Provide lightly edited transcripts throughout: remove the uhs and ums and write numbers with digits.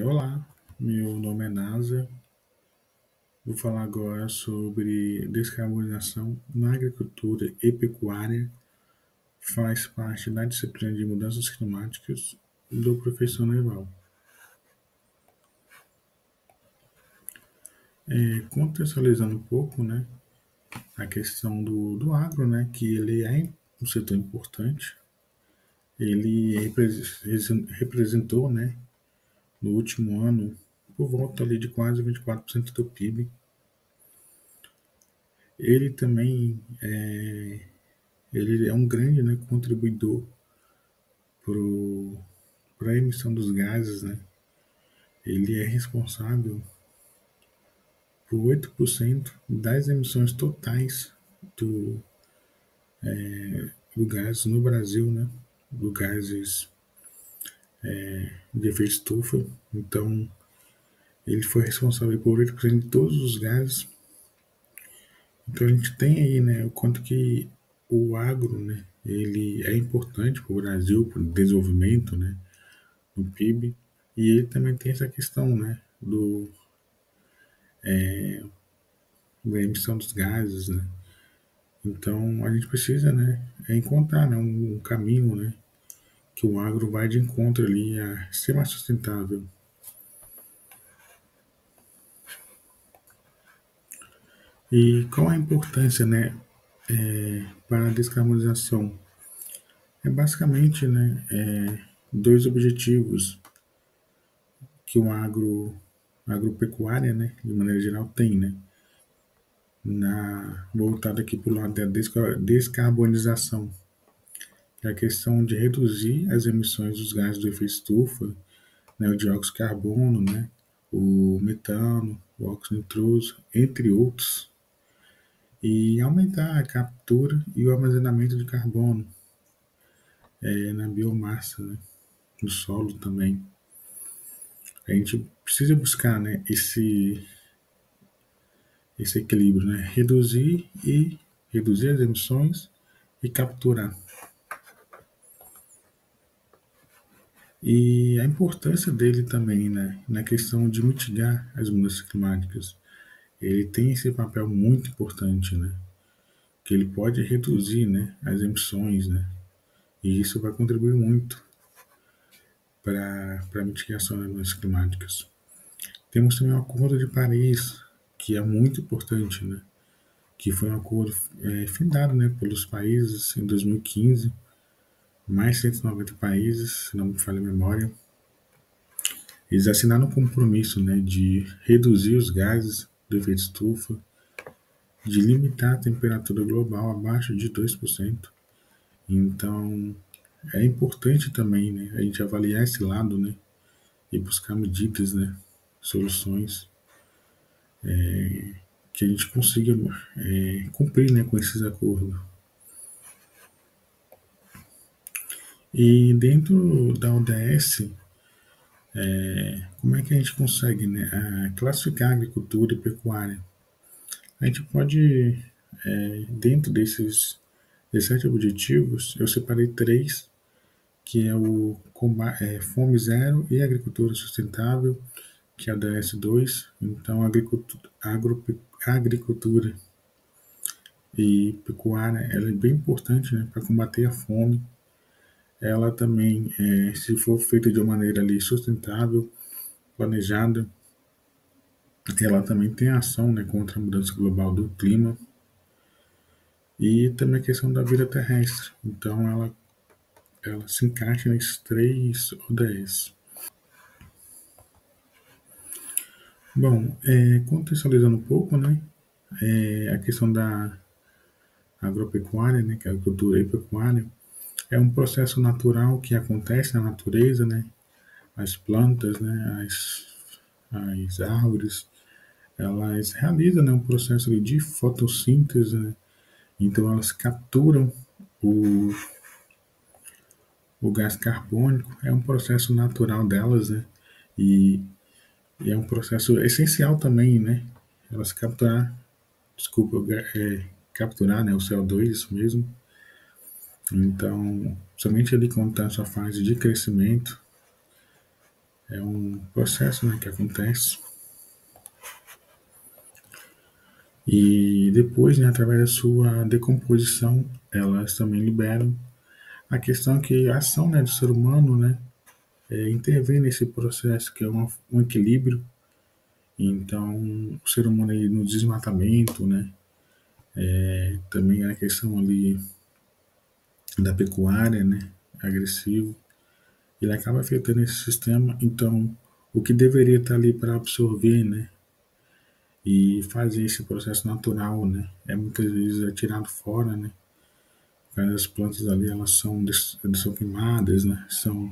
Olá, meu nome é Nasa. Vou falar agora sobre descarbonização na agricultura e pecuária. Faz parte da disciplina de mudanças climáticas do professor Neval. Contextualizando um pouco, né, a questão do agro, né, que ele é um setor importante. Ele representou, né, no último ano, por volta ali de quase 24% do PIB. Ele também ele é um grande, né, contribuidor para a emissão dos gases, né? Ele é responsável por 8% das emissões totais do, do gás no Brasil, né? Do gases de efeito estufa. Então, ele foi responsável por 8% de todos os gases. Então, a gente tem aí, né, o quanto que o agro, né, ele é importante para o Brasil, para o desenvolvimento, né, no PIB. E ele também tem essa questão, né, da emissão dos gases, né? Então a gente precisa, né, encontrar, né, um caminho, né, que o agro vai de encontro ali a ser mais sustentável. E qual a importância, né, para a descarbonização? É basicamente, né, dois objetivos que o agropecuária, né, de maneira geral tem, né, voltado aqui para o lado da descarbonização, que é a questão de reduzir as emissões dos gases do efeito estufa, né, o dióxido de carbono, né, o metano, o óxido nitroso, entre outros, e aumentar a captura e o armazenamento de carbono na biomassa, né, no solo também. A gente precisa buscar, né, esse equilíbrio, né, reduzir as emissões e capturar. E a importância dele também, né, na questão de mitigar as mudanças climáticas. Ele tem esse papel muito importante, né, que ele pode reduzir, né, as emissões, né, e isso vai contribuir muito para a mitigação das mudanças climáticas. Temos também o Acordo de Paris, que é muito importante, né, que foi um acordo findado, né, pelos países em 2015, mais 190 países, se não me falha a memória. Eles assinaram um compromisso, né, de reduzir os gases do efeito estufa, de limitar a temperatura global abaixo de 2%. Então, é importante também, né, a gente avaliar esse lado, né, e buscar medidas, né, soluções que a gente consiga cumprir, né, com esses acordos. E dentro da ODS, como é que a gente consegue, né, classificar a agricultura e pecuária? A gente pode, dentro desses 17 objetivos, eu separei três, que é o Fome Zero e Agricultura Sustentável, que é a DS2. Então, agricultura e pecuária, ela é bem importante, né, para combater a fome. Ela também, se for feita de uma maneira ali sustentável, planejada, ela também tem ação, né, contra a mudança global do clima e também a questão da vida terrestre. Então, ela se encaixa nesses três ODS. Bom, contextualizando um pouco, né, a questão da agropecuária, né, que é a agricultura e pecuária, é um processo natural que acontece na natureza, né, as plantas, né, as árvores, elas realizam, né, um processo de fotossíntese, né, então elas capturam o, o gás carbônico, é um processo natural delas, né, e, e é um processo essencial também, né, elas capturar, né, o CO2, isso mesmo. Então, somente ali quando está em sua fase de crescimento, É um processo, né, que acontece. E depois, né, através da sua decomposição, elas também liberam. A questão é que a ação, né, do ser humano, né, intervém nesse processo que é um equilíbrio. Então, o ser humano aí no desmatamento, né, também a questão ali da pecuária, né, agressivo, ele acaba afetando esse sistema. Então, o que deveria estar ali para absorver, né, e fazer esse processo natural, né, muitas vezes é tirado fora, né. As plantas ali elas são queimadas, né, são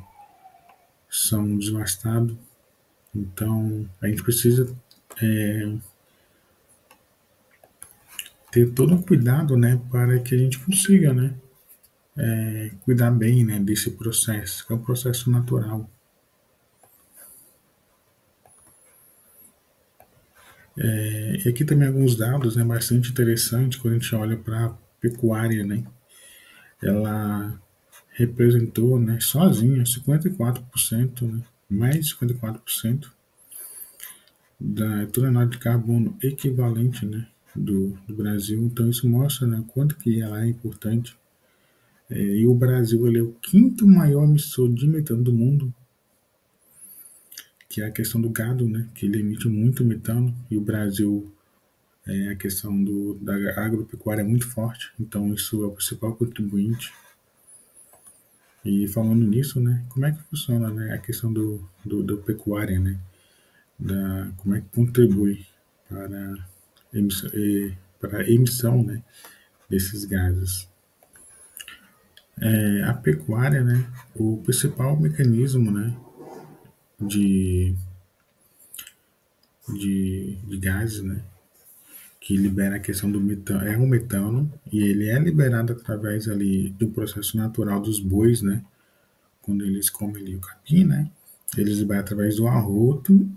devastadas. Então, a gente precisa ter todo um cuidado, né, para que a gente consiga, né, cuidar bem, né, desse processo, que é um processo natural. E aqui também alguns dados, né, bastante interessantes quando a gente olha para a pecuária, né, ela representou, né, sozinha 54%, né, mais de 54% da tonelada de carbono equivalente, né, do Brasil. Então isso mostra, né, quanto que ela é importante. E o Brasil ele é o quinto maior emissor de metano do mundo, que é a questão do gado, né, que ele emite muito metano. E o Brasil, a questão da agropecuária é muito forte, então isso é o principal contribuinte. E falando nisso, né, como é que funciona, né, a questão do pecuária, né, como é que contribui para para a emissão, né, desses gases. A pecuária, né, o principal mecanismo, né, de, de gases, né, que libera a questão do metano, é o metano, e ele é liberado através ali do processo natural dos bois, né, quando eles comem ali o capim, né, eles liberam através do arroto,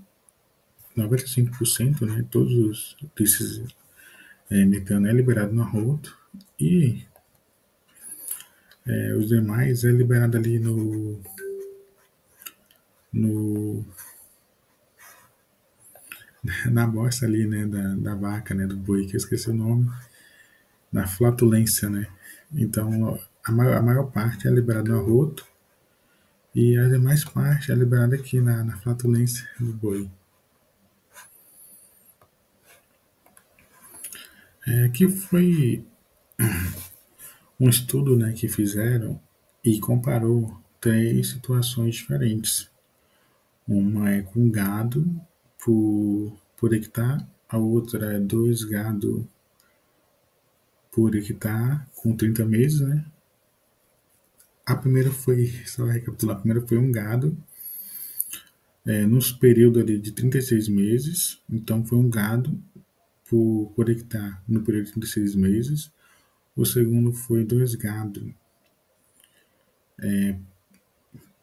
95%, né, todos esses metano é liberado no arroto, e os demais é liberado ali no na bosta ali, né, da vaca, né, do boi, que eu esqueci o nome, na flatulência, né. Então, a maior parte é liberada no arroto e a demais parte é liberada aqui na flatulência do boi. Aqui foi um estudo, né, que fizeram e comparou três situações diferentes. Uma é com gado por hectare, a outra é dois gado por hectare com 30 meses, né? A primeira foi, só recapitular, a primeira foi um gado, nos períodos ali de 36 meses, então foi um gado por hectare no período de 36 meses. O segundo foi dois gado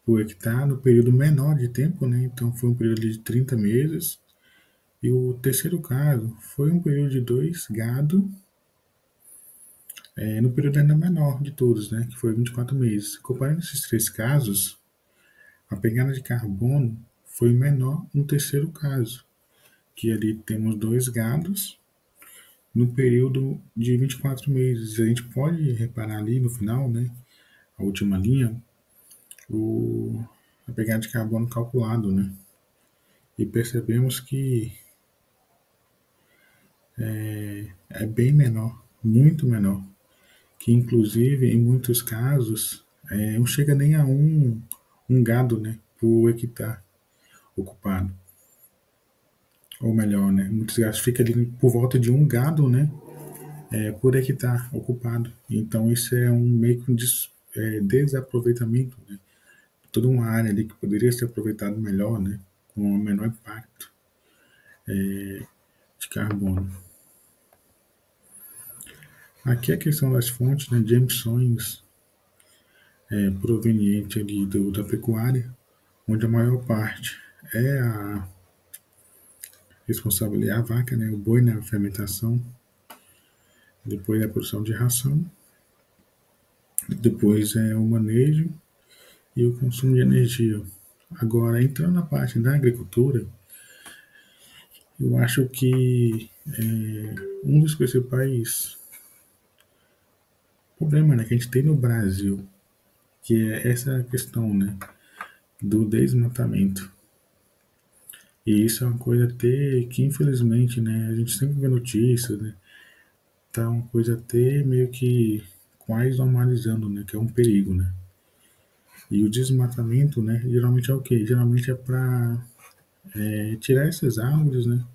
por hectare no período menor de tempo, né? Então foi um período de 30 meses. E o terceiro caso foi um período de dois gado no período ainda menor de todos, né? Que foi 24 meses. Comparando esses três casos, a pegada de carbono foi menor no terceiro caso, que ali temos dois gados no período de 24 meses. A gente pode reparar ali no final, né, a última linha, a pegada de carbono calculado, né? E percebemos que é bem menor, muito menor, que inclusive em muitos casos não chega nem a um gado, né, por hectare ocupado. Ou melhor, né, muitos gados fica ali por volta de um gado, né, por hectare ocupado. Então isso é um meio que desaproveitamento, né? Toda uma área ali que poderia ser aproveitada melhor, né? Com um menor impacto de carbono. Aqui a questão das fontes, né, de emissões proveniente ali da pecuária, onde a maior parte é a responsável é a vaca, né, o boi na fermentação, depois é a produção de ração, depois é o manejo e o consumo de energia. Agora, entrando na parte da agricultura, eu acho que um dos principais problemas, né, que a gente tem no Brasil, que é essa questão, né, do desmatamento. E isso é uma coisa até que, infelizmente, né, a gente sempre vê notícias, né, tá uma coisa até meio que quase normalizando, né, que é um perigo, né. E o desmatamento, né, geralmente é o quê? Geralmente é para tirar essas árvores, né,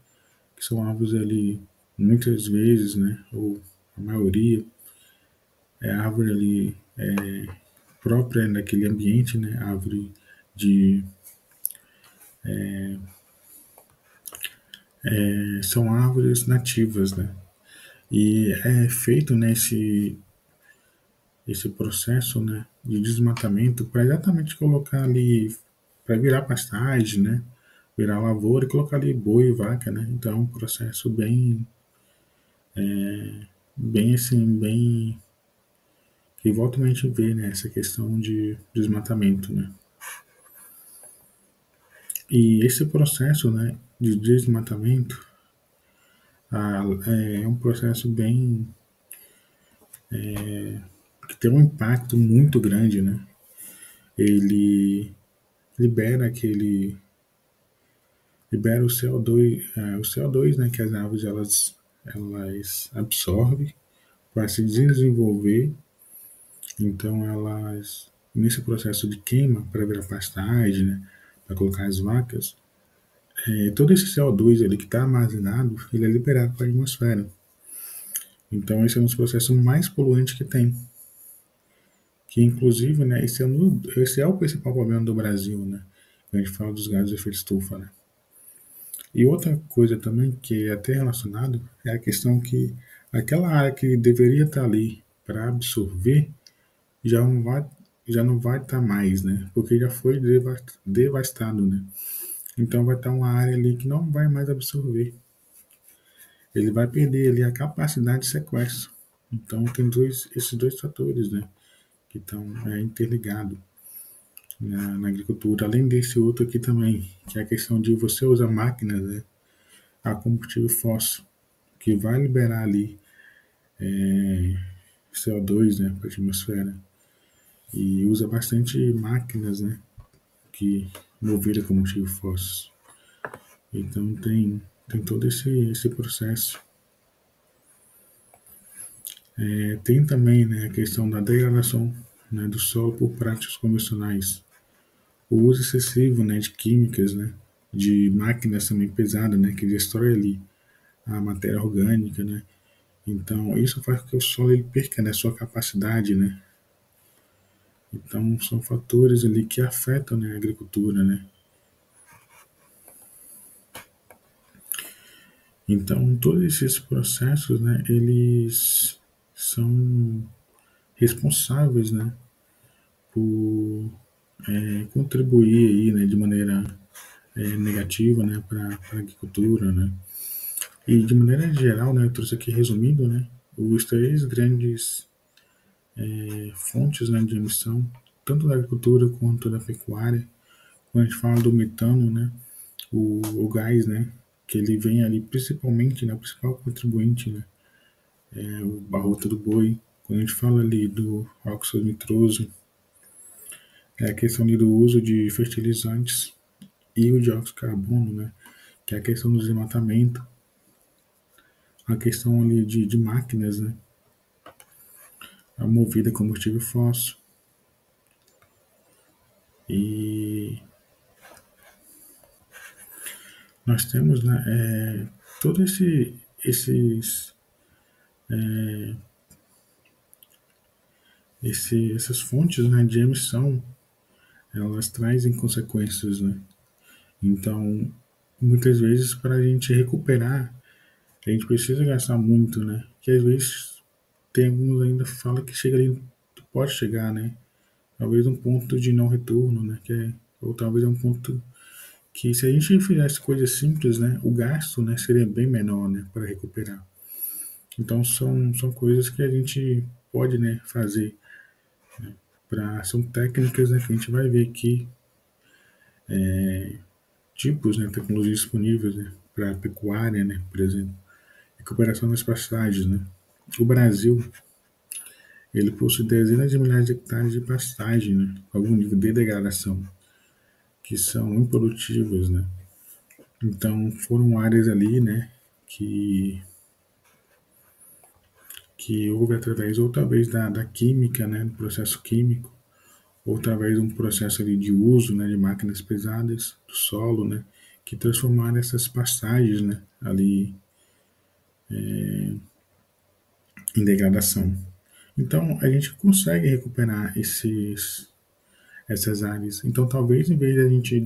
que são árvores ali, muitas vezes, né, ou a maioria, é árvore ali própria daquele ambiente, né, árvore de são árvores nativas, né? E é feito nesse esse processo, né, de desmatamento para exatamente colocar ali para virar pastagem, né? Virar lavoura e colocar ali boi e vaca, né? Então é um processo bem assim, bem que volta a gente vê, né, essa questão de desmatamento, né? E esse processo, né, de desmatamento é um processo bem que tem um impacto muito grande, né? Ele libera aquele libera o CO2, né, que as árvores elas absorvem para se desenvolver. Então elas nesse processo de queima para virar pastagem, né, para colocar as vacas, todo esse CO2 ali que está armazenado, ele é liberado para a atmosfera. Então esse é um dos processos mais poluentes que tem. Que inclusive, né, esse é o principal problema do Brasil, né? Quando a gente fala dos gases de efeito estufa, né? E outra coisa também que é até relacionado é a questão que aquela área que deveria estar ali para absorver já não vai já não vai estar mais, né? Porque já foi devastado, né? Então vai estar uma área ali que não vai mais absorver. Ele vai perder ali a capacidade de sequestro. Então tem esses dois fatores, né? Que estão interligados na agricultura. Além desse outro aqui também, que é a questão de você usar máquinas, né? A combustível fóssil, que vai liberar ali CO2, né, para a atmosfera. E usa bastante máquinas, né, que movidas a combustível fóssil. Então tem todo esse processo. Tem também, né, a questão da degradação, né, do solo por práticas convencionais. O uso excessivo, né, de químicas, né, de máquinas também pesadas, né, que destrói ali a matéria orgânica, né. Então isso faz com que o solo ele perca, né, sua capacidade, né. Então são fatores ali que afetam, né, a agricultura, né. Então todos esses processos, né, eles são responsáveis, né, por contribuir aí, né, de maneira negativa, né, para a agricultura, né. E de maneira geral, né, eu trouxe aqui resumindo, né, os três grandes fontes, né, de emissão, tanto da agricultura quanto da pecuária. Quando a gente fala do metano, né, o gás, né, que ele vem ali principalmente, né, o principal contribuinte, né, é o barroto do boi. Quando a gente fala ali do óxido nitroso, é a questão ali do uso de fertilizantes e o dióxido de carbono, né, que é a questão do desmatamento, a questão ali de máquinas, né, a movida a combustível fóssil. E nós temos, né, todos essas fontes, né, de emissão, elas trazem consequências, né? Então, muitas vezes para a gente recuperar, a gente precisa gastar muito, né? Que às vezes tem alguns ainda fala que chega ali, pode chegar, né? Talvez um ponto de não retorno, né? Ou talvez é um ponto que se a gente fizesse coisas simples, né? O gasto, né? Seria bem menor, né? Para recuperar. Então são coisas que a gente pode, né? Fazer são técnicas, né? Que a gente vai ver aqui tipos, né, tecnologias disponíveis, né, para pecuária, né, por exemplo, recuperação das pastagens, né. O Brasil, ele possui dezenas de milhares de hectares de pastagem, né, com algum nível de degradação, que são improdutivas, né. Então, foram áreas ali, né, que, que houve através, ou talvez da química, né, do processo químico, ou através de um processo ali de uso, né, de máquinas pesadas do solo, né, que transformaram essas pastagens, né, ali em degradação. Então, a gente consegue recuperar essas áreas. Então, talvez em vez de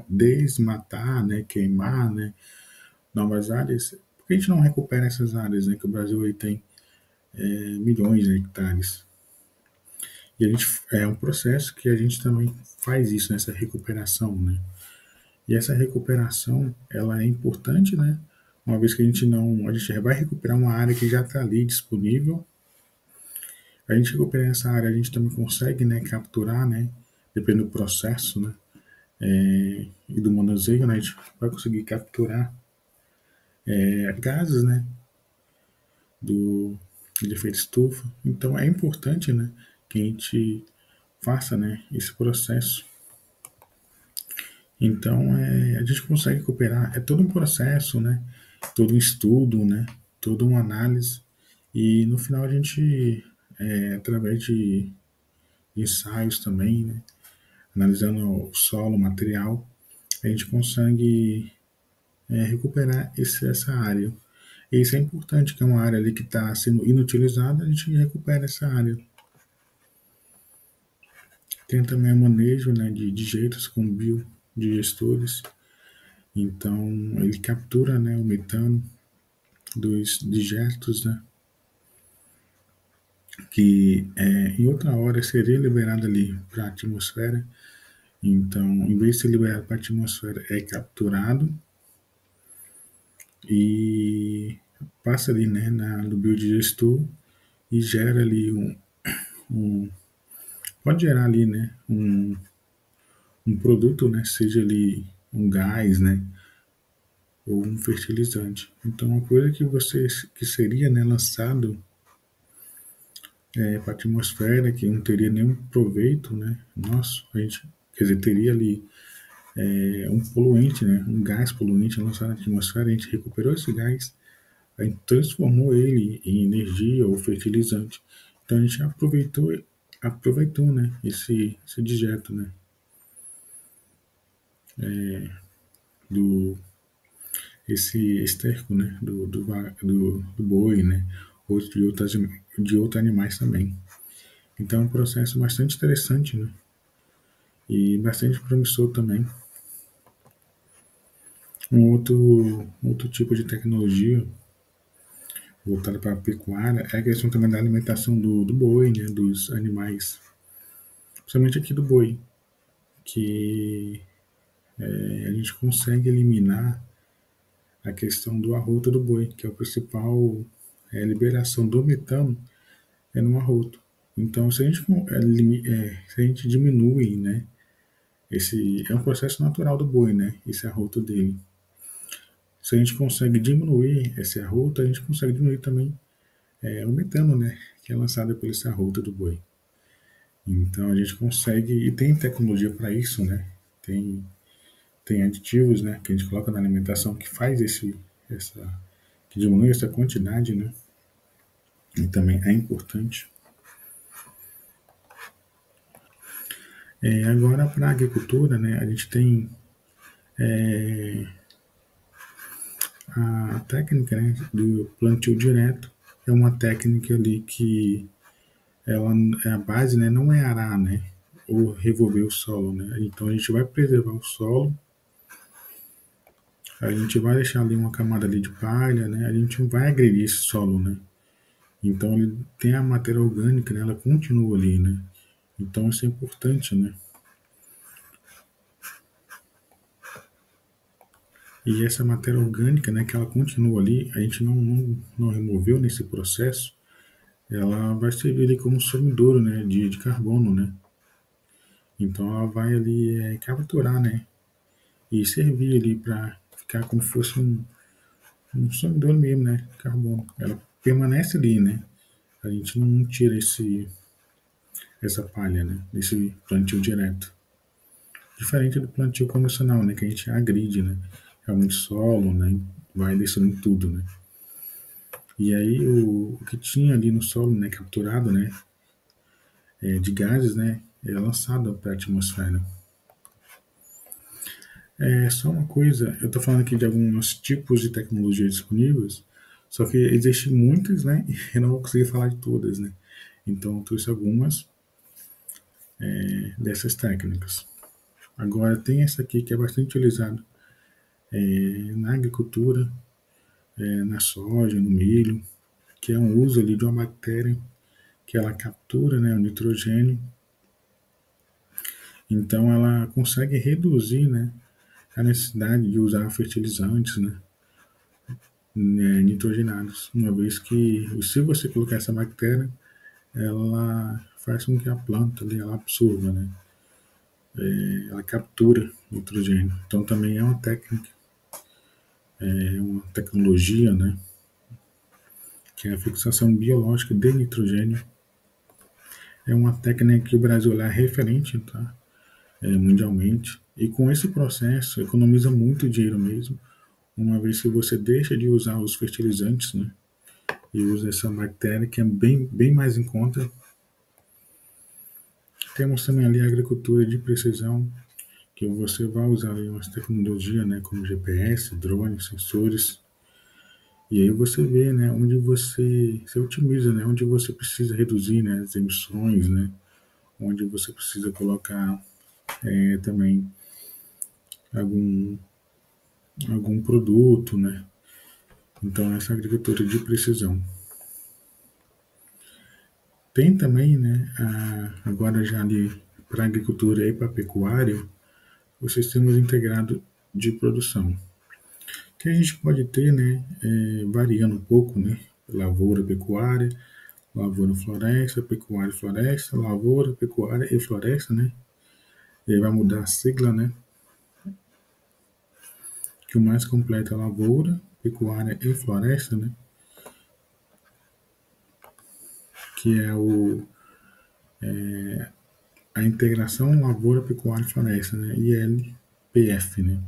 desmatar, né, queimar, né, novas áreas, por que a gente não recupera essas áreas, né, que o Brasil aí tem milhões de hectares? E a gente, é um processo que a gente também faz isso, nessa recuperação, né? E essa recuperação, ela é importante, né? Uma vez que a gente vai recuperar uma área que já está ali disponível. A gente recuperar essa área, a gente também consegue, né, capturar, né, dependendo do processo, né, e do manuseio, né, a gente vai conseguir capturar gases, né, do de efeito estufa. Então é importante, né, que a gente faça, né, esse processo. Então a gente consegue recuperar. É todo um processo, né, todo um estudo, né, toda uma análise. E no final a gente, através de ensaios também, né, analisando o solo, o material, a gente consegue recuperar essa área. E isso é importante, que é uma área ali que está sendo inutilizada, a gente recupera essa área. Tem também o manejo, né, de jeitos com biodigestores. Então, ele captura, né, o metano dos digestos, né, que em outra hora seria liberado ali para a atmosfera. Então, em vez de ser liberado para a atmosfera, é capturado e passa ali, né, no biodigestor e gera ali um pode gerar ali, né, um produto, né, seja ali um gás, né, ou um fertilizante. Então, uma coisa que seria, né, lançado para a atmosfera, que não teria nenhum proveito, né, nosso, a gente, quer dizer, teria ali um poluente, né, um gás poluente lançado na atmosfera, a gente recuperou esse gás, a gente transformou ele em energia ou fertilizante. Então a gente aproveitou, né, esse dejeto, né, do esse esterco, né, do boi, né, ou de outros animais também. Então é um processo bastante interessante, né, e bastante promissor também. Outro tipo de tecnologia voltada para a pecuária é a questão também da alimentação do boi, né, dos animais, principalmente aqui do boi, que a gente consegue eliminar a questão do arroto do boi, que é o principal liberação do metano no arroto. Então, se a gente diminui, né, esse é um processo natural do boi, né, esse arroto dele. Se a gente consegue diminuir esse arroto, a gente consegue diminuir também o metano, né, que é lançado por esse arroto do boi. Então, a gente consegue, e tem tecnologia para isso, né, tem, tem aditivos, né, que a gente coloca na alimentação que faz que diminui essa quantidade, né, e também é importante. Agora, para a agricultura, né, a gente tem a técnica, né, do plantio direto. É uma técnica ali que ela, a base, né, não é arar, né, ou revolver o solo, né. Então a gente vai preservar o solo, a gente vai deixar ali uma camada ali de palha, né, a gente não vai agredir esse solo, né. Então ele tem a matéria orgânica, né, ela continua ali, né. Então isso é importante, né. E essa matéria orgânica, né, que ela continua ali, a gente não removeu nesse processo, ela vai servir ali como sumidouro, né, de carbono, né. Então ela vai ali capturar, né? E servir ali para ficar como se fosse um sumidor mesmo, né? Carbono. Ela permanece ali, né? A gente não tira essa palha, né? Desse plantio direto. Diferente do plantio convencional, né? Que a gente agride, né? Realmente solo, né? Vai descendo tudo, né? E aí o que tinha ali no solo, né? Capturado, né? De gases, né? É lançado para a atmosfera. É só uma coisa, eu estou falando aqui de alguns tipos de tecnologia disponíveis, só que existem muitas, né? E eu não vou conseguir falar de todas, né? Então, eu trouxe algumas dessas técnicas. Agora, tem essa aqui que é bastante utilizada na agricultura, na soja, no milho, que é um uso ali de uma bactéria que ela captura, né, o nitrogênio. Então, ela consegue reduzir, né, a necessidade de usar fertilizantes, né, nitrogenados, uma vez que se você colocar essa bactéria, ela faz com que a planta ali, ela absorva, né, ela captura nitrogênio. Então também é uma técnica, é uma tecnologia, né, que é a fixação biológica de nitrogênio. É uma técnica que o Brasil é referente, tá, mundialmente. E com esse processo economiza muito dinheiro mesmo, uma vez que você deixa de usar os fertilizantes, né, e usa essa bactéria que é bem mais em conta. Temos também ali a agricultura de precisão, que você vai usar ali umas tecnologias, né, como GPS, drones, sensores, e aí você vê, né, onde você otimiza, né, onde você precisa reduzir, né, as emissões, né, onde você precisa colocar também algum algum produto, né. Então essa agricultura de precisão. Tem também, né, agora já ali para a agricultura e para a pecuária, os sistemas integrados de produção, que a gente pode ter, né, variando um pouco, né, lavoura, pecuária, lavoura, floresta, pecuária, floresta, lavoura, pecuária e floresta, né, e aí vai mudar a sigla, né, que o mais completo é lavoura, pecuária e floresta, né, que é a integração lavoura, pecuária e floresta, né, ILPF, né.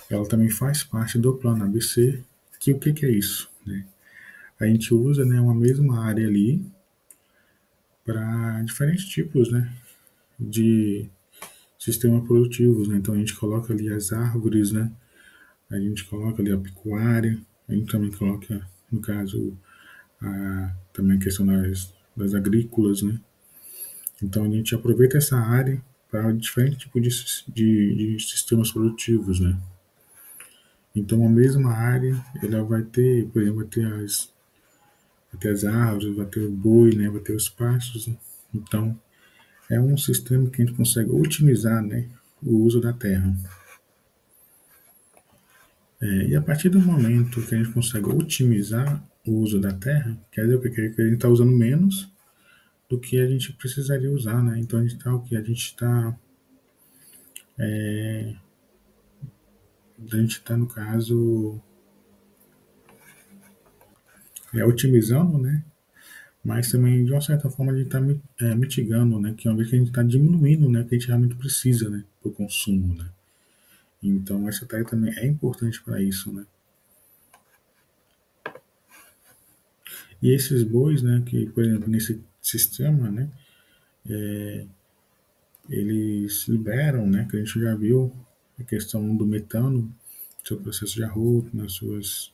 Ela também faz parte do plano ABC, que o que é isso, né? A gente usa, né, uma mesma área ali para diferentes tipos, né, de sistemas produtivos, né? Então a gente coloca ali as árvores, né? A gente coloca ali a pecuária, a gente também coloca, no caso, também a questão das agrícolas, né? Então a gente aproveita essa área para diferentes tipos de sistemas produtivos, né? Então a mesma área, ela vai ter, por exemplo, vai ter as árvores, vai ter o boi, né? Vai ter os pastos, né? Então é um sistema que a gente consegue otimizar, né, o uso da terra. E a partir do momento que a gente consegue otimizar o uso da terra, quer dizer o que? Que a gente está usando menos do que a gente precisaria usar, né? Então a gente está o que? A gente está no caso otimizando, né? Mas também de uma certa forma a gente está mitigando, né? Que é uma vez que a gente está diminuindo, né? O que a gente realmente precisa, né? Para o consumo, né? Então essa terra também é importante para isso, né? E esses bois, né? Que por exemplo nesse sistema, né? Eles liberam, né, que a gente já viu a questão do metano, seu processo de arroto, nos seus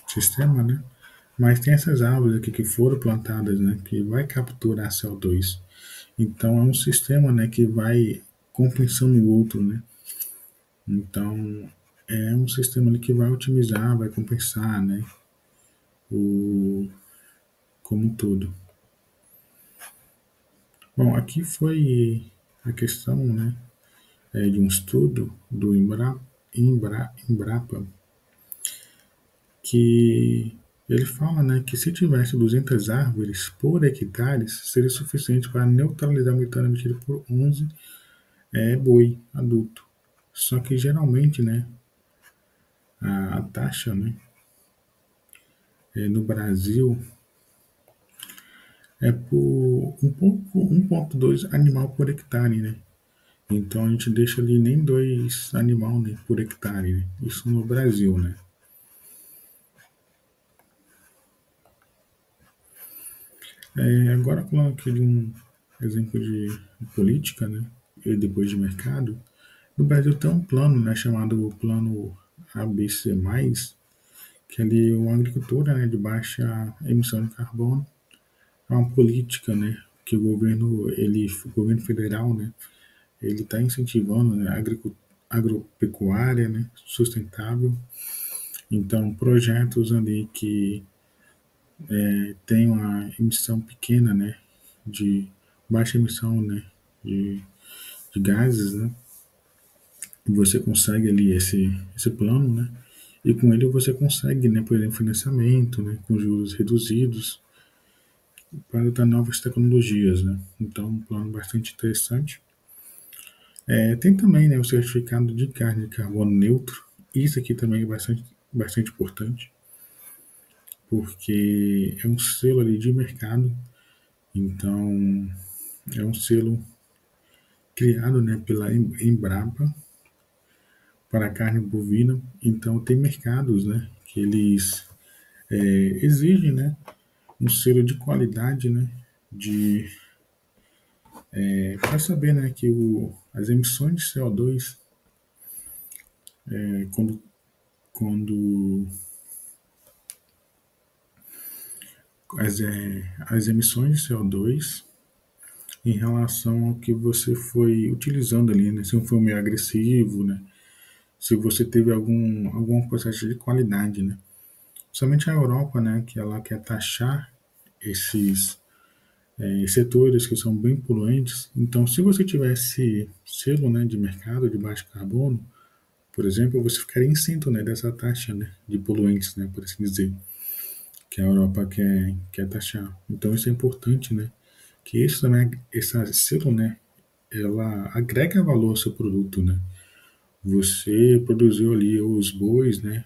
sistemas, né? Mas tem essas árvores aqui que foram plantadas, né, que vai capturar CO2. Então é um sistema, né, que vai compensando o outro, né? Então é um sistema ali que vai otimizar, vai compensar, né, o como um todo. Bom, aqui foi a questão, né, de um estudo do Embrapa, que Ele fala, né, que se tivesse 200 árvores por hectare, seria suficiente para neutralizar o metano emitido por 11 boi adulto. Só que geralmente, né, a taxa, né, no Brasil é por 1,2 animal por hectare, né? Então a gente deixa ali nem 2 animal, né, por hectare, né? Isso no Brasil, né? Agora falando aqui de um exemplo de política, né, e depois de mercado, no Brasil tem um plano, né, chamado Plano ABC+, que ali o agricultor, né, de baixa emissão de carbono, é uma política, né, que o governo federal, né, ele está incentivando, né, agropecuária, né, sustentável. Então, projetos ali que tem uma emissão pequena, né, de baixa emissão, né, de, de gases, né, você consegue ali esse plano, né, e com ele você consegue, né, por exemplo, financiamento, né, com juros reduzidos para adotar novas tecnologias, né. Então, um plano bastante interessante. Tem também, né, o certificado de carne de carbono neutro. Isso aqui também é bastante importante, porque é um selo ali de mercado. Então, é um selo criado, né, pela Embrapa para a carne bovina. Então, tem mercados, né, que eles exigem, né, um selo de qualidade, né, de para saber, né, que as emissões de CO2 quando as emissões de CO2 em relação ao que você foi utilizando ali, né? Se não foi meio agressivo, né? Se você teve algum processo de qualidade, né? Somente a Europa, né, que ela quer taxar esses setores que são bem poluentes. Então, se você tivesse selo, né, de mercado de baixo carbono, por exemplo, você ficaria isento, né, dessa taxa, né, de poluentes, né, por assim dizer, que a Europa quer taxar. Então, isso é importante, né? Que isso também, essa selo, né, ela agrega valor ao seu produto, né? Você produziu ali os bois, né,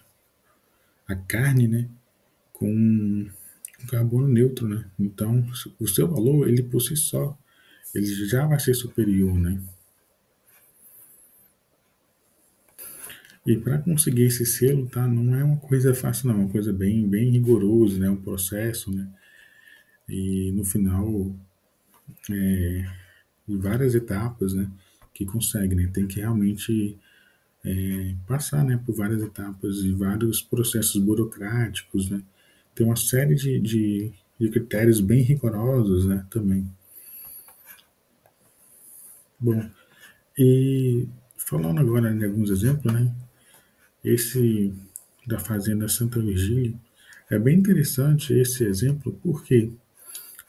a carne, né, com carbono neutro, né? Então, o seu valor, ele por si só, ele já vai ser superior, né? E para conseguir esse selo, tá, não é uma coisa fácil, não, é uma coisa bem rigorosa, né? Um processo, né? E no final, em várias etapas, né? Que consegue, né? Tem que realmente passar, né, por várias etapas e vários processos burocráticos, né? Tem uma série de critérios bem rigorosos, né, também. Bom, e falando agora de alguns exemplos, né, esse da Fazenda Santa Virgília é bem interessante esse exemplo, por quê?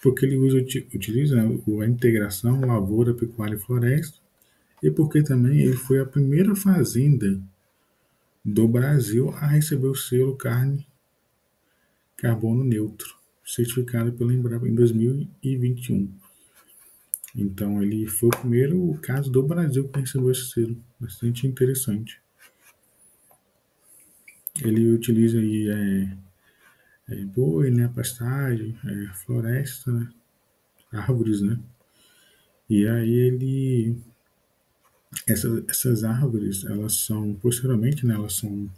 Porque ele utiliza, né, a integração lavoura, pecuária e floresta, e porque também ele foi a primeira fazenda do Brasil a receber o selo carne carbono neutro, certificado pela Embrapa em 2021. Então ele foi o primeiro caso do Brasil que recebeu esse selo, bastante interessante. Ele utiliza aí boi, né, pastagem, floresta, né, árvores, né. E aí essas árvores, elas são posteriormente, né, elas são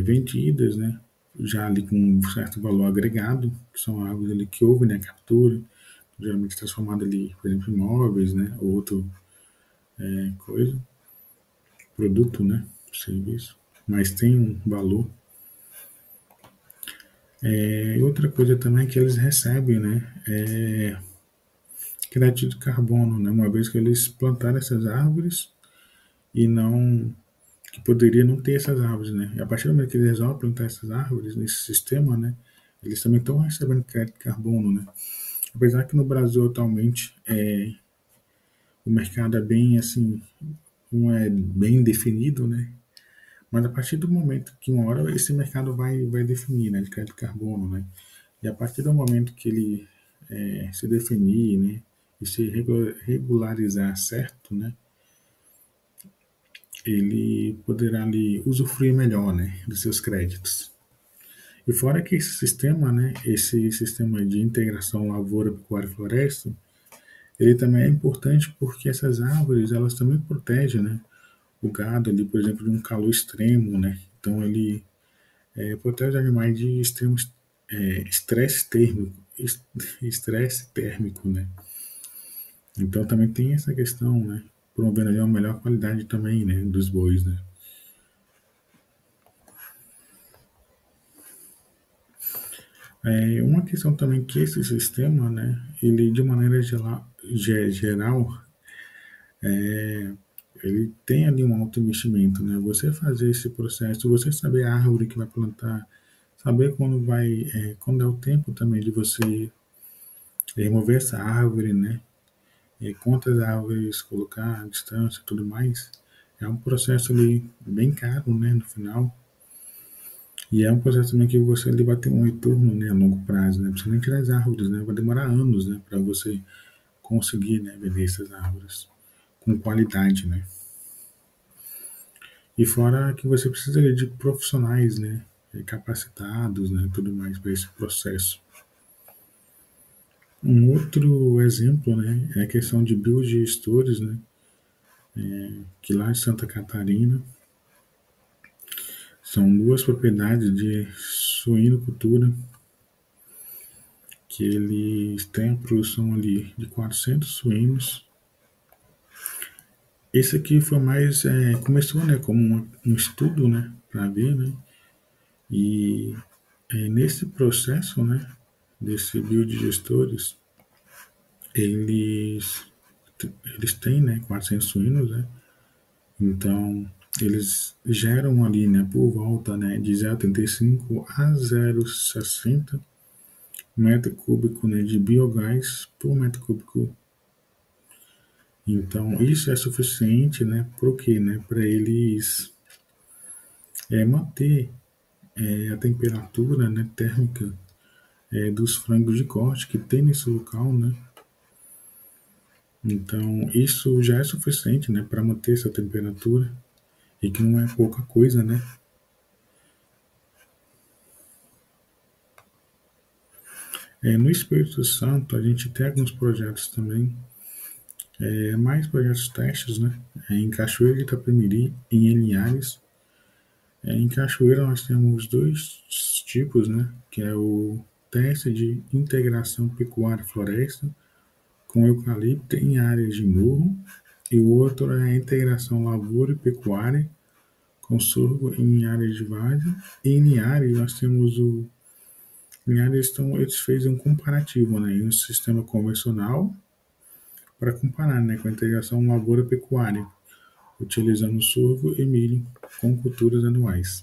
vendidas, né, já ali com um certo valor agregado, que são árvores ali que houve, né, captura, geralmente transformada ali, por exemplo, em móveis, né, ou outro coisa, produto, né, serviço, mas tem um valor. E outra coisa também é que eles recebem, né, crédito de carbono, né, uma vez que eles plantaram essas árvores e não que poderia não ter essas árvores, né. E a partir do momento que eles resolvem plantar essas árvores nesse sistema, né, eles também estão recebendo crédito de carbono, né. Apesar que no Brasil atualmente o mercado é bem assim, não é bem definido, né, Mas a partir do momento que uma hora esse mercado vai definir, né, de crédito de carbono, né? E a partir do momento que ele se definir, né, e se regularizar certo, né, ele poderá ali usufruir melhor, né, dos seus créditos. E fora que esse sistema, né, esse sistema de integração lavoura, pecuária e floresta, ele também é importante porque essas árvores, elas também protegem, né, o gado ali, por exemplo, de um calor extremo, né? Então ele protege animais de extremo estresse térmico, estresse térmico, né? Então também tem essa questão, né? Promovendo ali uma melhor qualidade também, né, dos bois, né? Uma questão também que esse sistema, né, ele de maneira geral, ele tem ali um alto investimento, né? Você fazer esse processo, você saber a árvore que vai plantar, saber quando é o tempo também de você remover essa árvore, né? Quantas árvores colocar, a distância e tudo mais, é um processo ali bem caro, né, no final. E é um processo também que você ali vai ter um retorno, né, a longo prazo, né? Principalmente das árvores, né? Vai demorar anos, né, para você conseguir, né, vender essas árvores com qualidade, né? E fora que você precisa ali de profissionais, né, capacitados, né, tudo mais para esse processo. Um outro exemplo, né, é a questão de biodigestores, né, que lá em Santa Catarina são duas propriedades de suinocultura que eles têm a produção ali de 400 suínos. Esse aqui foi mais, começou, né, como um estudo, né, para ver, né, e nesse processo, né, desse biodigestores, eles, eles têm, né, 400 suínos, né, então eles geram ali, né, por volta, né, de 0,85 a 0,60 metro cúbico, né, de biogás por metro cúbico. Então isso é suficiente, né, para quê, né, para eles manter a temperatura, né, térmica dos frangos de corte que tem nesse local, né. Então isso já é suficiente, né, para manter essa temperatura e que não é pouca coisa, né. No Espírito Santo a gente tem alguns projetos também, mais projetos testes, né, em Cachoeira de Itapemirim, em Linhares. Em Cachoeira nós temos dois tipos, né, que é o teste de integração pecuária-floresta com eucalipto em áreas de morro, e o outro é a integração lavoura e pecuária com sorgo em áreas de várzea. E em Linhares nós temos o Linhares, então eles fez um comparativo, né, em um sistema convencional para comparar, né, com a integração lavoura pecuária, utilizando sorgo e milho com culturas anuais.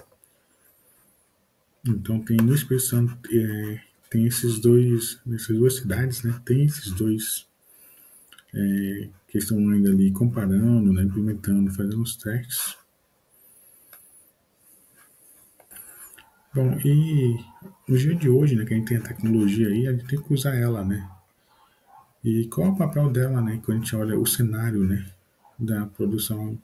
Então tem no Espírito Santo, tem nessas duas cidades, né, tem esses dois que estão ainda ali comparando, né, implementando, fazendo os testes. Bom, e no dia de hoje, né, que a gente tem a tecnologia aí, a gente tem que usar ela, né? E qual é o papel dela, né, quando a gente olha o cenário, né, da produção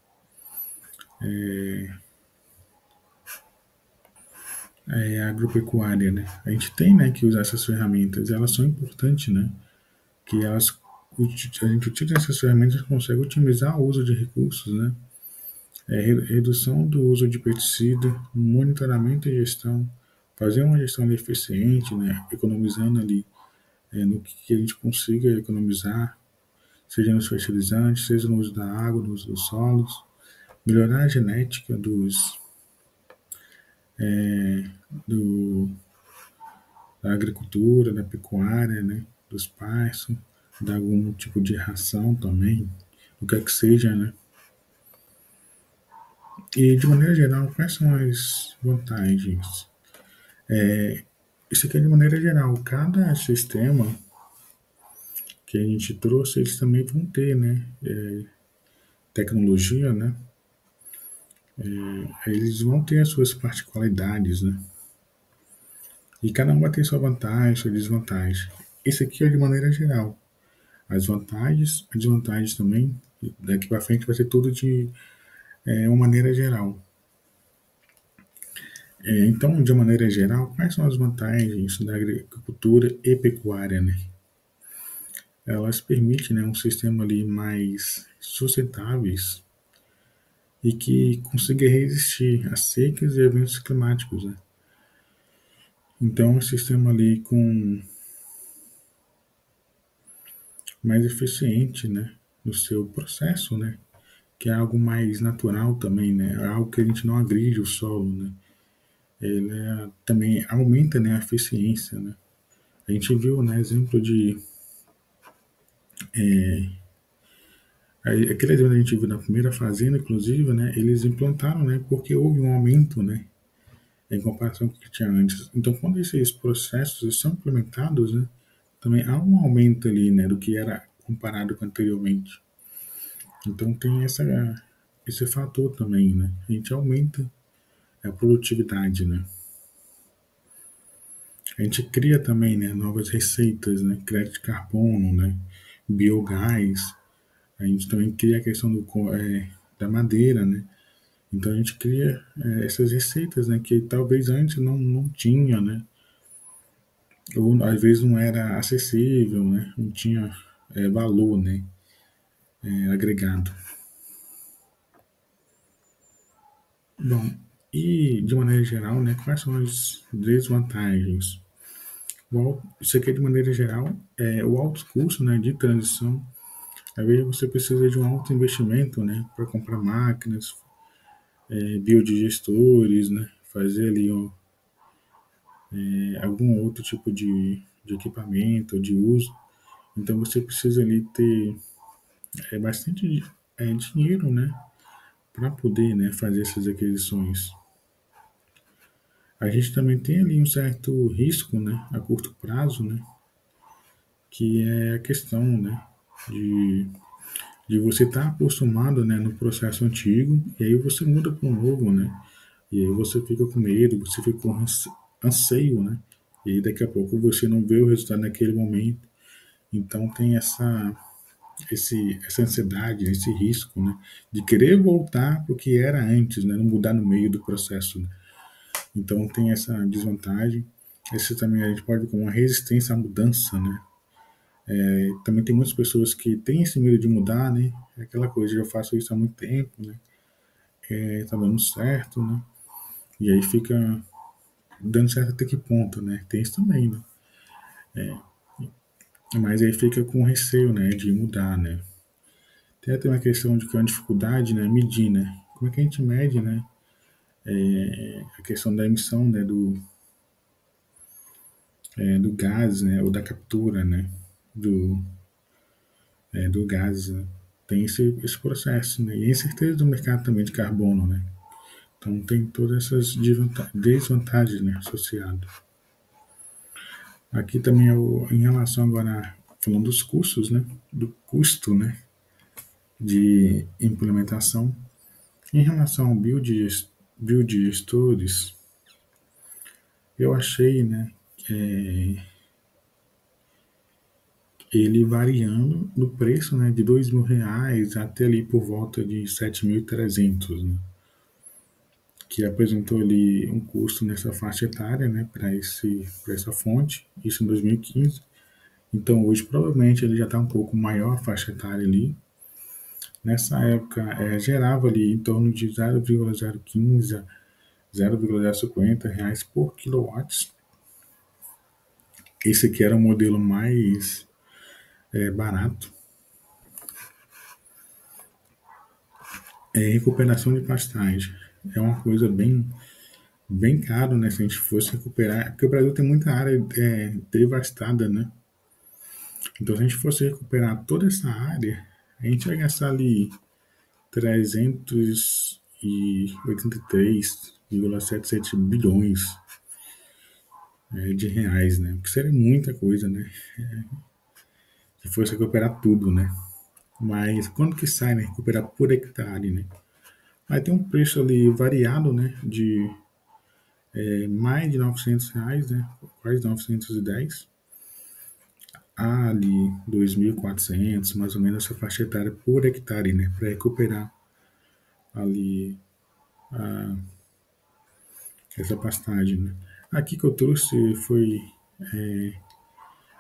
agropecuária, né? A gente tem, né, que usar essas ferramentas, elas são importantes, né? Que a gente utiliza essas ferramentas e consegue otimizar o uso de recursos, né? Redução do uso de pesticida, monitoramento e gestão, fazer uma gestão eficiente, né? Economizando ali no que a gente consiga economizar, seja nos fertilizantes, seja no uso da água, no uso dos solos, melhorar a genética do, da agricultura, da pecuária, né, dos pastos, dar algum tipo de ração também, o que é que seja, né? E de maneira geral, quais são as vantagens? Isso aqui é de maneira geral, cada sistema que a gente trouxe, eles também vão ter, né, tecnologia, né, eles vão ter as suas particularidades, né? E cada um vai ter sua vantagem, sua desvantagem. Esse aqui é de maneira geral. As vantagens, as desvantagens também, daqui para frente vai ser tudo de uma maneira geral. Então, de maneira geral, quais são as vantagens da agricultura e pecuária, né? Elas permitem, né, um sistema ali mais sustentáveis e que consiga resistir a secas e eventos climáticos, né? Então, um sistema ali com mais eficiente, né, no seu processo, né? Que é algo mais natural também, né? É algo que a gente não agride o solo, né? Ele também aumenta, né, a eficiência, né? A gente viu, né, exemplo de aquele exemplo que a gente viu na primeira fazenda, inclusive, né, eles implantaram, né, porque houve um aumento, né, em comparação com o que tinha antes. Então, quando esses processos são implementados, né, também há um aumento ali, né, do que era comparado com anteriormente. Então, tem esse fator também, né? A gente aumenta a produtividade, né? A gente cria também, né, novas receitas, né, crédito de carbono, né, biogás. A gente também cria a questão da madeira, né? Então a gente cria essas receitas, né, que talvez antes não tinha, né? Ou às vezes não era acessível, né? Não tinha valor, né? Agregado. Bom, e de maneira geral, né? Quais são as desvantagens? Isso aqui, de maneira geral, é o alto custo, né, de transição. Às vezes você precisa de um alto investimento, né, para comprar máquinas, biodigestores, né, fazer ali algum outro tipo de equipamento, de uso. Então você precisa ali ter bastante dinheiro, né, para poder, né, fazer essas aquisições. A gente também tem ali um certo risco, né, a curto prazo, né, que é a questão, né, de, de você estar acostumado, né, no processo antigo e aí você muda para um novo, né, e aí você fica com medo, você fica com anseio, né, e aí daqui a pouco você não vê o resultado naquele momento. Então tem essa ansiedade, esse risco, né, de querer voltar para o que era antes, né, não mudar no meio do processo. Né? Então tem essa desvantagem. Esse também a gente pode ver como uma resistência à mudança, né? Também tem muitas pessoas que têm esse medo de mudar, né? É aquela coisa, eu faço isso há muito tempo, né? Tá dando certo, né? E aí fica dando certo até que ponto, né? Tem isso também, né? Mas aí fica com receio, né? De mudar, né? Tem até uma questão de que é uma dificuldade, né? Medir, né? Como é que a gente mede, né? A questão da emissão, né? Do gás, né? Ou da captura, né? Do, do gás, né? Tem esse processo, né? E a incerteza do mercado também de carbono, né? Então tem todas essas desvantagens, né? Associadas. Aqui também em relação agora, falando dos custos, né? Do custo, né? De implementação. Em relação ao biodigestores, eu achei, né? Ele variando no preço, né, de R$ 2.000 até ali por volta de 7.300, né, que apresentou ali um custo nessa faixa etária, né, para essa fonte, isso em 2015. Então hoje provavelmente ele já está um pouco maior a faixa etária ali. Nessa época gerava ali em torno de 0,015 a 0,050 reais por quilowatts. Esse aqui era o modelo mais barato. Recuperação de pastagem é uma coisa bem caro, né? Se a gente fosse recuperar, porque o Brasil tem muita área devastada, né? Então, se a gente fosse recuperar toda essa área, a gente vai gastar ali 383,77 bilhões de reais, né? O que seria muita coisa, né? Se fosse recuperar tudo, né? Mas quando que sai, né? Recuperar por hectare, né? Aí tem um preço ali variado, né, de mais de R$ 900, né, quase 910, a ali 2.400, mais ou menos essa faixa etária por hectare, né, para recuperar ali essa pastagem, né. Aqui que eu trouxe foi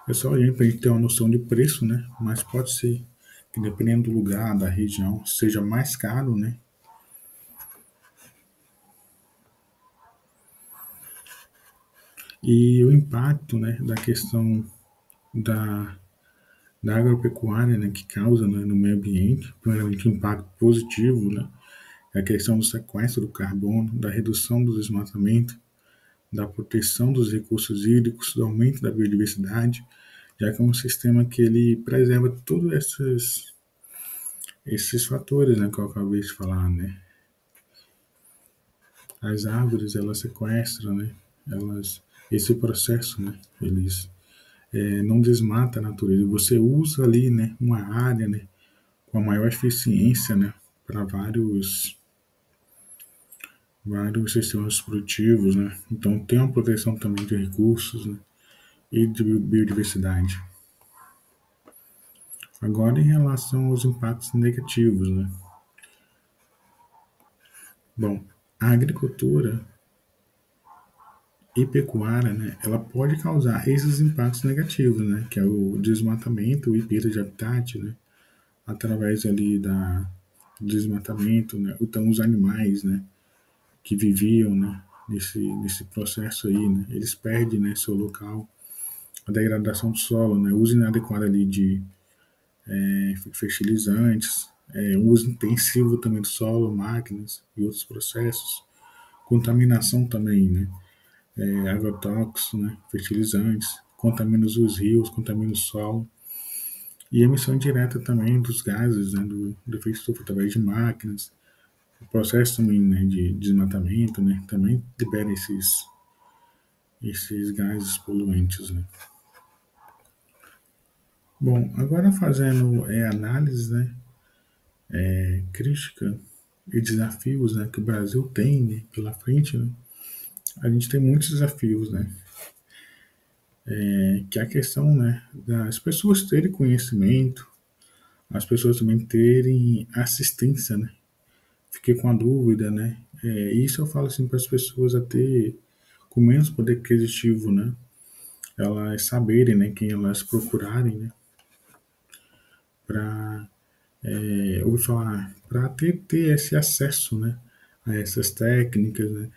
é só olhando para a gente ter uma noção de preço, né, mas pode ser que dependendo do lugar, da região, seja mais caro, né. E o impacto, né, da questão da agropecuária, né, que causa, né, no meio ambiente, primeiramente um impacto positivo, né, é a questão do sequestro do carbono, da redução do desmatamento, da proteção dos recursos hídricos, do aumento da biodiversidade, já que é um sistema que ele preserva todos esses fatores, né, que eu acabei de falar, né. As árvores, elas sequestram, né, elas, esse processo, né, eles não desmata a natureza, você usa ali, né, uma área, né, com a maior eficiência, né, para vários sistemas produtivos, né? Então tem uma proteção também de recursos, né, e de biodiversidade. Agora em relação aos impactos negativos, né? Bom, a agricultura e pecuária, né, ela pode causar esses impactos negativos, né, que é o desmatamento e perda de habitat, né, através ali do desmatamento, né, então os animais, né, que viviam, né, nesse processo aí, né, eles perdem, né, seu local, a degradação do solo, né, o uso inadequado ali de fertilizantes, o uso intensivo também do solo, máquinas e outros processos, contaminação também, né, agrotóxicos, né, fertilizantes, contamina os rios, contamina o solo, e emissão direta também dos gases, né, do efeito estufa através de máquinas, o processo também, né, de desmatamento, né, também libera esses gases poluentes, né. Bom, agora fazendo análise, né, crítica e desafios, né, que o Brasil tem, né, pela frente, né, a gente tem muitos desafios, né, que é a questão, né, das pessoas terem conhecimento, as pessoas também terem assistência, né. Fiquei com a dúvida, né, isso eu falo assim para as pessoas a ter com menos poder aquisitivo, né, elas saberem, né, quem elas procurarem, né, para ouvi falar, para ter esse acesso, né, a essas técnicas, né,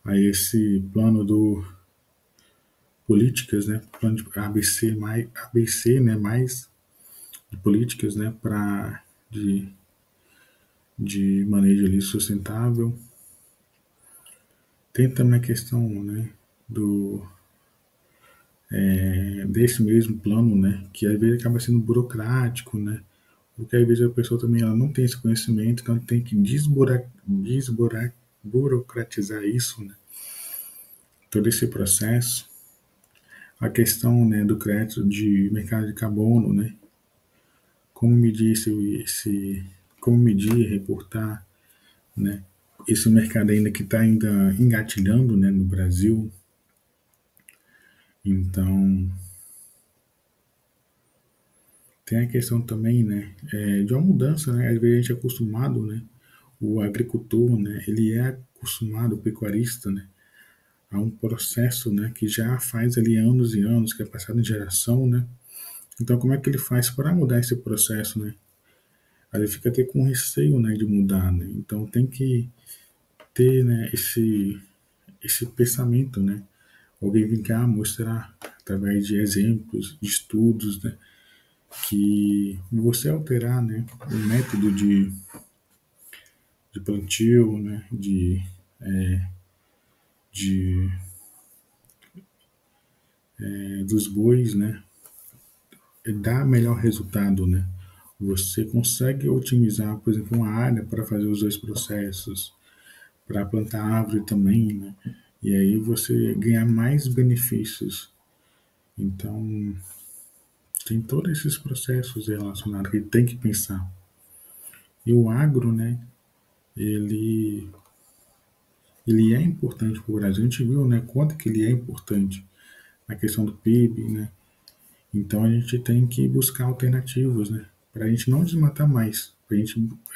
a esse plano do políticas, né, plano de ABC, né, mais de políticas, né, para de manejo ali sustentável. Tem também a questão, né, do desse mesmo plano, né, que às vezes acaba sendo burocrático, né, porque às vezes a pessoa também ela não tem esse conhecimento, então tem que burocratizar isso, né, todo esse processo. A questão, né, do crédito de mercado de carbono, né, como medir como medir, reportar, né, esse mercado ainda que está ainda engatilhando, né, no Brasil. Então tem a questão também, né, de uma mudança, né, às vezes a gente é acostumado, né, o agricultor, né, ele é acostumado, o pecuarista, né, a um processo, né, que já faz ali anos e anos, que é passado em geração, né. Então como é que ele faz para mudar esse processo, né? Aí ele fica até com receio, né, de mudar, né? Então tem que ter, né, esse pensamento, né? Alguém vir cá mostrar através de exemplos, de estudos, né, que você alterar, né, o método de plantio, né, de dos bois, né, dá melhor resultado, né? Você consegue otimizar, por exemplo, uma área para fazer os dois processos, para plantar árvore também, né? E aí você ganhar mais benefícios. Então, tem todos esses processos relacionados que tem que pensar. E o agro, né? ele, ele é importante para o Brasil. A gente viu, né, quanto que ele é importante na questão do PIB, né? Então a gente tem que buscar alternativas, né? Para a gente não desmatar mais.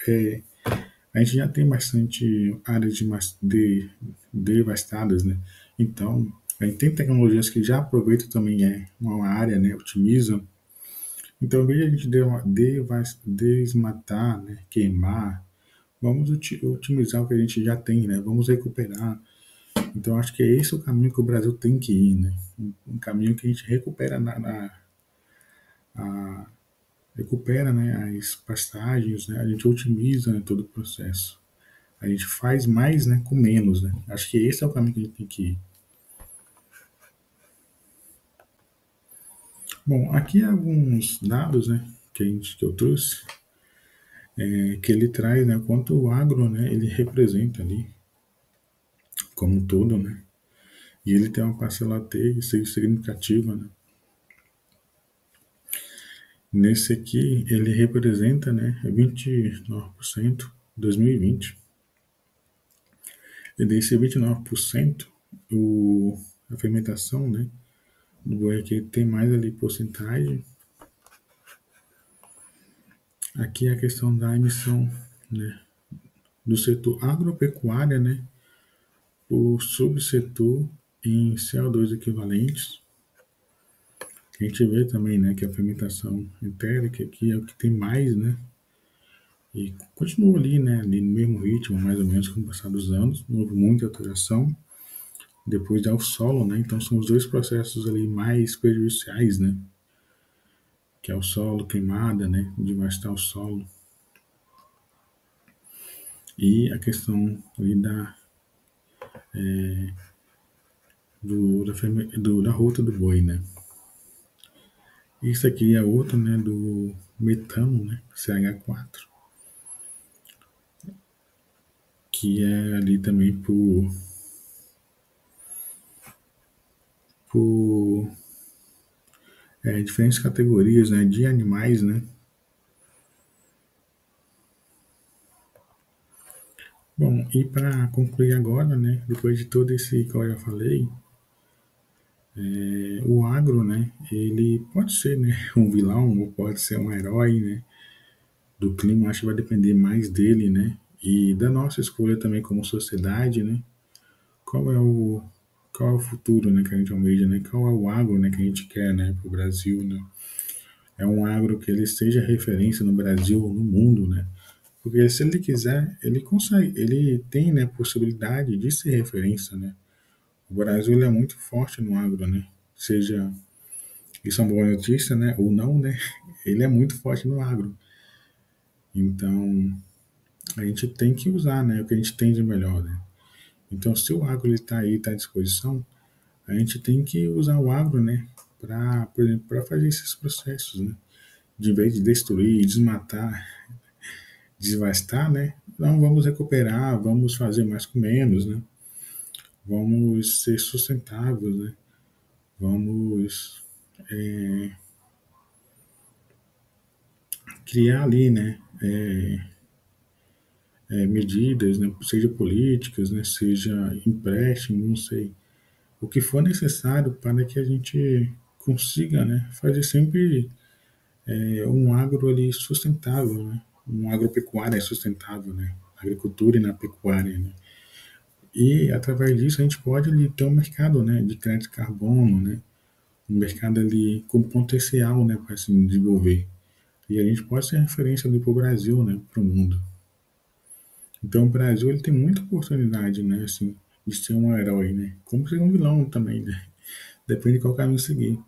É, a gente já tem bastante áreas devastadas, né? Então, a gente tem tecnologias que já aproveitam também uma área, né? Otimizam. Então, ao invés de a gente desmatar, né? Queimar, vamos otimizar o que a gente já tem, né? Vamos recuperar. Então, acho que é esse o caminho que o Brasil tem que ir, né? Um caminho que a gente recupera a, recupera, né, as pastagens, né, a gente otimiza, né, todo o processo. A gente faz mais, né, com menos, né. Acho que esse é o caminho que a gente tem que ir. Bom, aqui alguns dados, né, que eu trouxe, que ele traz, né, quanto o agro, né, ele representa ali como um todo, né, e ele tem uma parcela T significativa, né. Nesse aqui, ele representa, né, 29% em 2020. E desse 29%, a fermentação, né, do boi aqui tem mais ali porcentagem. Aqui é a questão da emissão, né, do setor agropecuária, né, o subsetor em CO2 equivalentes. A gente vê também, né, que a fermentação entérica aqui é o que tem mais, né, e continua ali, né, ali no mesmo ritmo, mais ou menos, com o passar dos anos, não houve muita alteração. Depois dá o solo, né, então são os dois processos ali mais prejudiciais, né, que é o solo, queimada, né, devastar o solo, e a questão ali da rota do boi, né. Isso aqui é outro, né, do metano, né, CH4, que é ali também por diferentes categorias, né, de animais, né. Bom, e para concluir agora, né, depois de todo esse que eu já falei, o agro, né, ele pode ser, né, um vilão ou pode ser um herói, né, do clima. Acho que vai depender mais dele, né, e da nossa escolha também como sociedade, né. Qual é o qual é o futuro, né, que a gente almeja, né? Qual é o agro, né, que a gente quer, né, para o Brasil, né? É um agro que ele seja referência no Brasil, no mundo, né? Porque se ele quiser, ele consegue, ele tem, né, possibilidade de ser referência, né? O Brasil ele é muito forte no agro, né? Seja isso é uma boa notícia, né, ou não, né? Ele é muito forte no agro. Então, a gente tem que usar, né, o que a gente tem de melhor, né? Então, se o agro está aí, está à disposição, a gente tem que usar o agro, né, para, por exemplo, para fazer esses processos, né? De vez de destruir, desmatar, devastar, né? Não vamos recuperar, vamos fazer mais com menos, né? Vamos ser sustentáveis, né? Vamos criar ali, né? Medidas, né? Seja políticas, né? Seja empréstimo, não sei. O que for necessário para que a gente consiga, né? Fazer sempre um agro ali sustentável, né? Um agropecuária sustentável, né? Na agricultura e na pecuária, né? E através disso a gente pode ali ter um mercado, né? De crédito de carbono, né? Um mercado ali com potencial, né? Para se desenvolver. E a gente pode ser referência ali para o Brasil, né? Para o mundo. Então o Brasil ele tem muita oportunidade, né? Assim, de ser um herói, né? Como ser um vilão também, né? Depende de qual caminho seguir.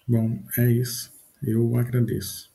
Bom, é isso. Eu agradeço.